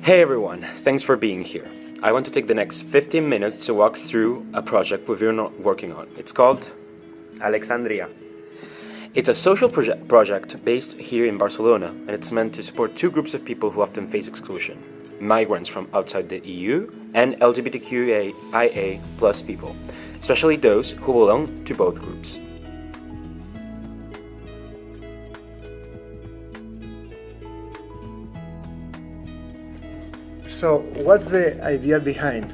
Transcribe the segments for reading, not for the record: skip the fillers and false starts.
Hey everyone, thanks for being here. I want to take the next 15 minutes to walk through a project we've been working on. It's called Alexandria. It's a social project based here in Barcelona, and it's meant to support two groups of people who often face exclusion: migrants from outside the EU and LGBTQIA plus people, especially those who belong to both groups. So, what's the idea behind?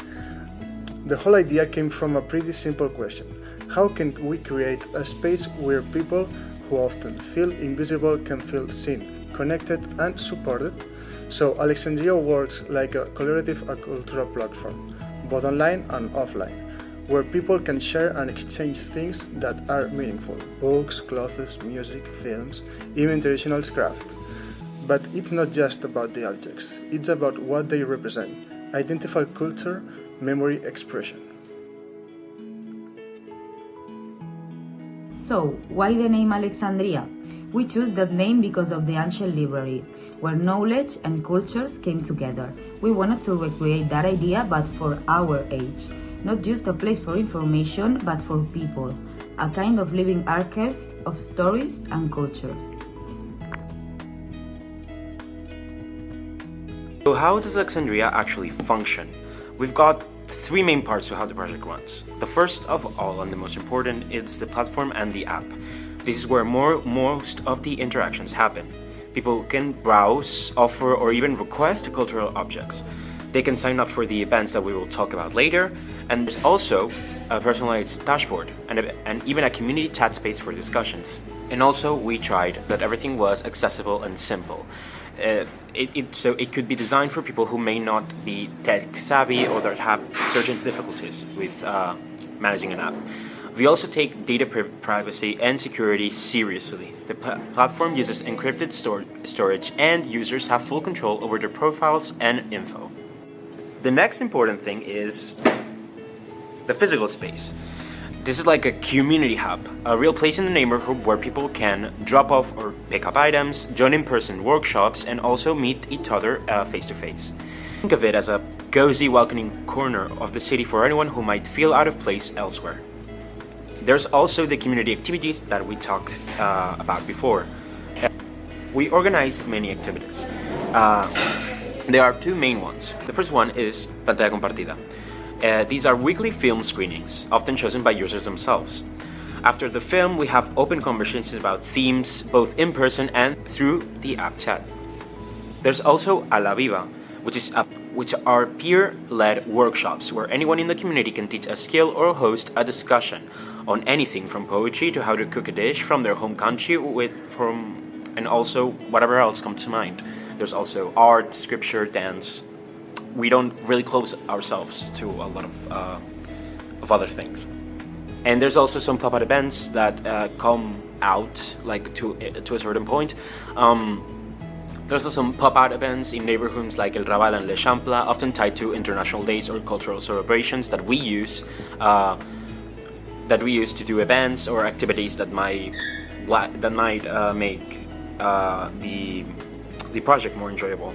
The whole idea came from a pretty simple question. How can we create a space where people who often feel invisible can feel seen, connected, and supported? So, Alexandria works like a collaborative cultural platform, both online and offline, where people can share and exchange things that are meaningful: books, clothes, music, films, even traditional craft. But it's not just about the objects, it's about what they represent: identify culture, memory, expression. So, why the name Alexandria? We chose that name because of the ancient library, where knowledge and cultures came together. We wanted to recreate that idea, but for our age. Not just a place for information, but for people. A kind of living archive of stories and cultures. So how does Alexandria actually function? We've got three main parts to how the project runs. The first of all, and the most important, is the platform and the app. This is where most of the interactions happen. People can browse, offer, or even request cultural objects. They can sign up for the events that we will talk about later, and there's also a personalized dashboard and even a community chat space for discussions. And also, we tried that everything was accessible and simple. So it could be designed for people who may not be tech savvy or that have certain difficulties with managing an app. We also take data privacy and security seriously. The platform uses encrypted storage, and users have full control over their profiles and info. The next important thing is the physical space. This is like a community hub, a real place in the neighborhood where people can drop off or pick up items, join in-person workshops, and also meet each other face-to-face. Think of it as a cozy, welcoming corner of the city for anyone who might feel out of place elsewhere. There's also the community activities that we talked about before. We organize many activities. There are two main ones. The first one is Pantalla Compartida. These are weekly film screenings, often chosen by users themselves. After the film, we have open conversations about themes, both in person and through the app chat. There's also A La Viva, which are peer-led workshops where anyone in the community can teach a skill or host a discussion on anything from poetry to how to cook a dish from their home country and also whatever else comes to mind. There's also art, scripture, dance. We don't really close ourselves to a lot of other things. And there's also some pop-up events that come out like to a certain point. There's also some pop-out events in neighborhoods like El Raval and L'Eixample, often tied to international days or cultural celebrations that we use to do events or activities that might make the project more enjoyable.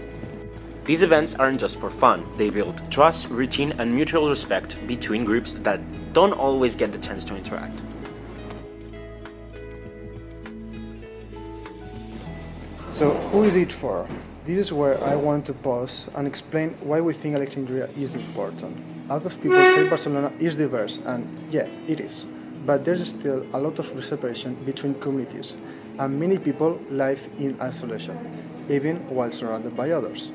These events aren't just for fun. They build trust, routine, and mutual respect between groups that don't always get the chance to interact. So, who is it for? This is where I want to pause and explain why we think Alexandria is important. A lot of people say Barcelona is diverse, and yeah, it is. But there's still a lot of separation between communities, and many people live in isolation, even while surrounded by others.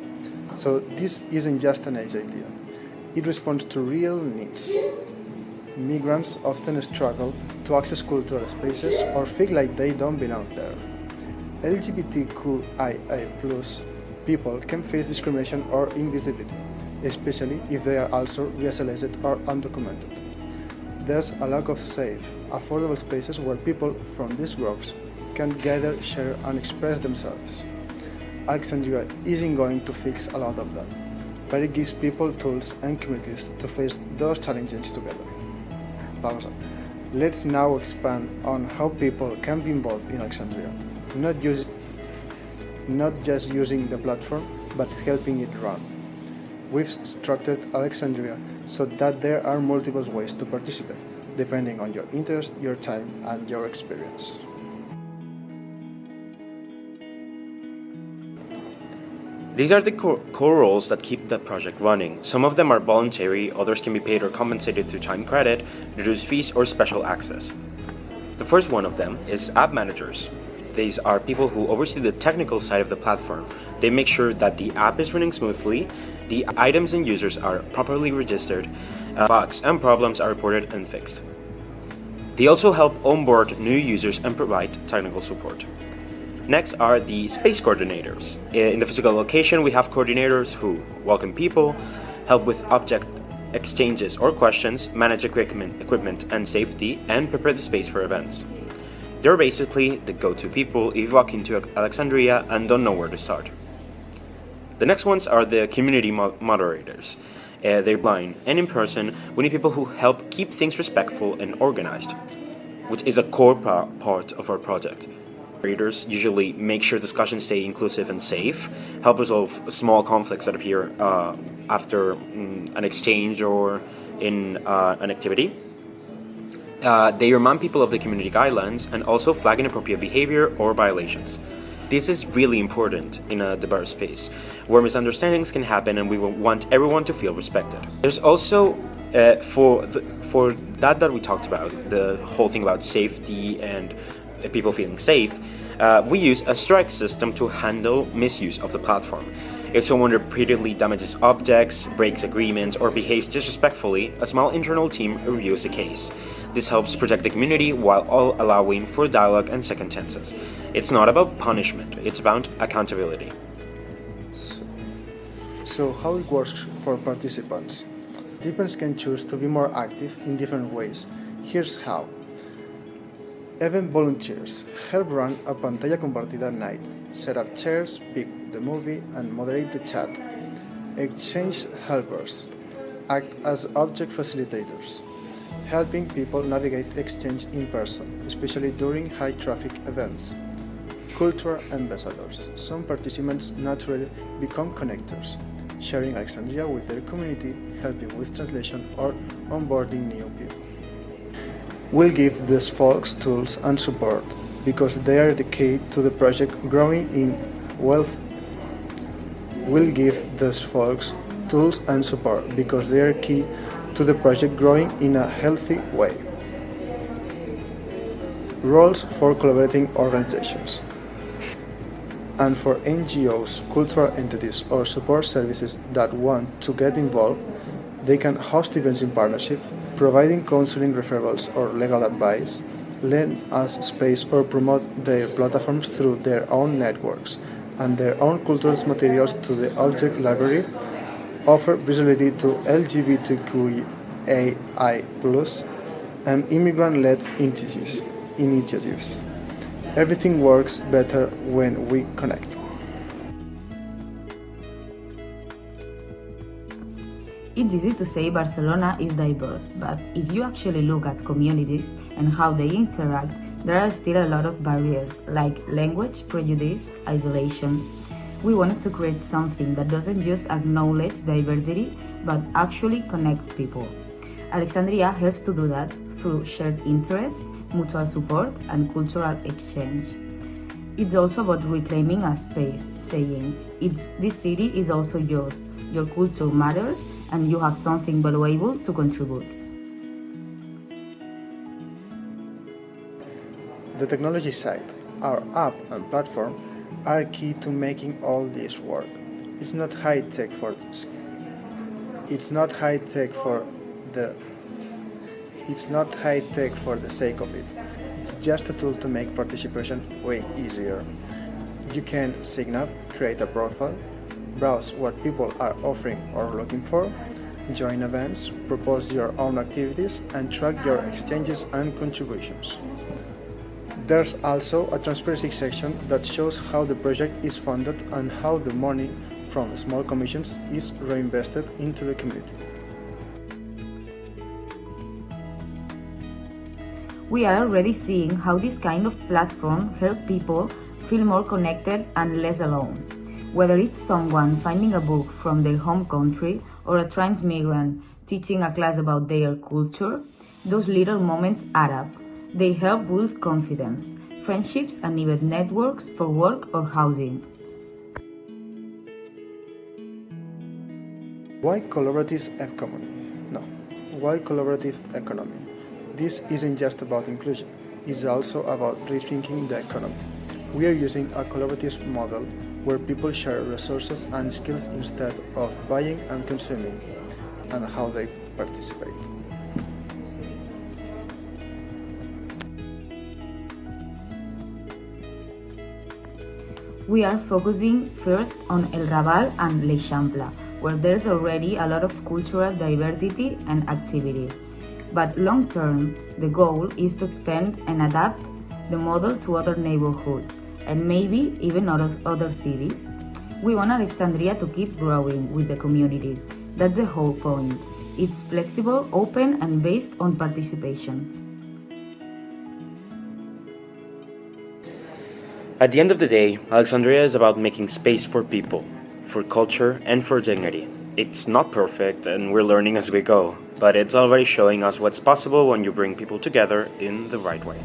So this isn't just an age idea. It responds to real needs. Migrants often struggle to access cultural spaces or feel like they don't belong there. LGBTQIA+ people can face discrimination or invisibility, especially if they are also racialized or undocumented. There's a lack of safe, affordable spaces where people from these groups can gather, share, and express themselves. Alexandria isn't going to fix a lot of that, but it gives people tools and communities to face those challenges together. Pausa. Let's now expand on how people can be involved in Alexandria, not just using the platform, but helping it run. We've structured Alexandria so that there are multiple ways to participate, depending on your interest, your time, and your experience. These are the core roles that keep the project running. Some of them are voluntary, others can be paid or compensated through time credit, reduced fees, or special access. The first one of them is app managers. These are people who oversee the technical side of the platform. They make sure that the app is running smoothly, the items and users are properly registered, bugs and problems are reported and fixed. They also help onboard new users and provide technical support. Next are the space coordinators. In the physical location, we have coordinators who welcome people, help with object exchanges or questions, manage equipment and safety, and prepare the space for events. They're basically the go-to people if you walk into Alexandria and don't know where to start. The next ones are the community moderators. They're blind and in person. We need people who help keep things respectful and organized, which is a core part of our project. Moderators usually make sure discussions stay inclusive and safe, help resolve small conflicts that appear after an exchange or in an activity. They remind people of the community guidelines and also flag inappropriate behavior or violations. This is really important in a diverse space where misunderstandings can happen and we want everyone to feel respected. There's also, for that we talked about, the whole thing about safety and people feeling safe, we use a strike system to handle misuse of the platform. If someone repeatedly damages objects, breaks agreements, or behaves disrespectfully, a small internal team reviews the case. This helps protect the community while allowing for dialogue and second chances. It's not about punishment, it's about accountability. So how it works for participants? Participants can choose to be more active in different ways. Here's how. Event volunteers help run a pantalla compartida night, set up chairs, pick the movie, and moderate the chat. Exchange helpers act as object facilitators, helping people navigate exchange in person, especially during high-traffic events. Cultural ambassadors. Some participants naturally become connectors, sharing Alexandria with their community, helping with translation or onboarding new people. We'll give these folks tools and support because they are the key to the project growing in wealth. We'll give these folks tools and support because they are key to the project growing in a healthy way. Roles for collaborating organizations. And for NGOs, cultural entities, or support services that want to get involved, they can host events in partnership, providing counseling referrals or legal advice, lend us space or promote their platforms through their own networks, and their own cultural materials to the object library, offer visibility to LGBTQIA+, and immigrant-led initiatives. Everything works better when we connect. It's easy to say Barcelona is diverse, but if you actually look at communities and how they interact, there are still a lot of barriers, like language, prejudice, isolation. We wanted to create something that doesn't just acknowledge diversity, but actually connects people. Alexandria helps to do that through shared interests, mutual support, and cultural exchange. It's also about reclaiming a space, saying, this city is also yours, your culture matters, and you have something valuable to contribute. The technology side, our app and platform, are key to making all this work. It's not high tech for the sake of it. It's just a tool to make participation way easier. You can sign up, create a profile, browse what people are offering or looking for, join events, propose your own activities, and track your exchanges and contributions. There's also a transparency section that shows how the project is funded and how the money from small commissions is reinvested into the community. We are already seeing how this kind of platform helps people feel more connected and less alone. Whether it's someone finding a book from their home country or a trans migrant teaching a class about their culture, those little moments add up. They help build confidence, friendships, and even networks for work or housing. Why collaborative economy? No. Why collaborative economy? This isn't just about inclusion, it's also about rethinking the economy. We are using a collaborative model where people share resources and skills instead of buying and consuming, and how they participate. We are focusing first on El Raval and l'Eixample, where there's already a lot of cultural diversity and activity. But long term, the goal is to expand and adapt the model to other neighborhoods and maybe even other cities. We want Alexandria to keep growing with the community. That's the whole point. It's flexible, open, and based on participation. At the end of the day, Alexandria is about making space for people, for culture, and for dignity. It's not perfect, and we're learning as we go, but it's already showing us what's possible when you bring people together in the right way.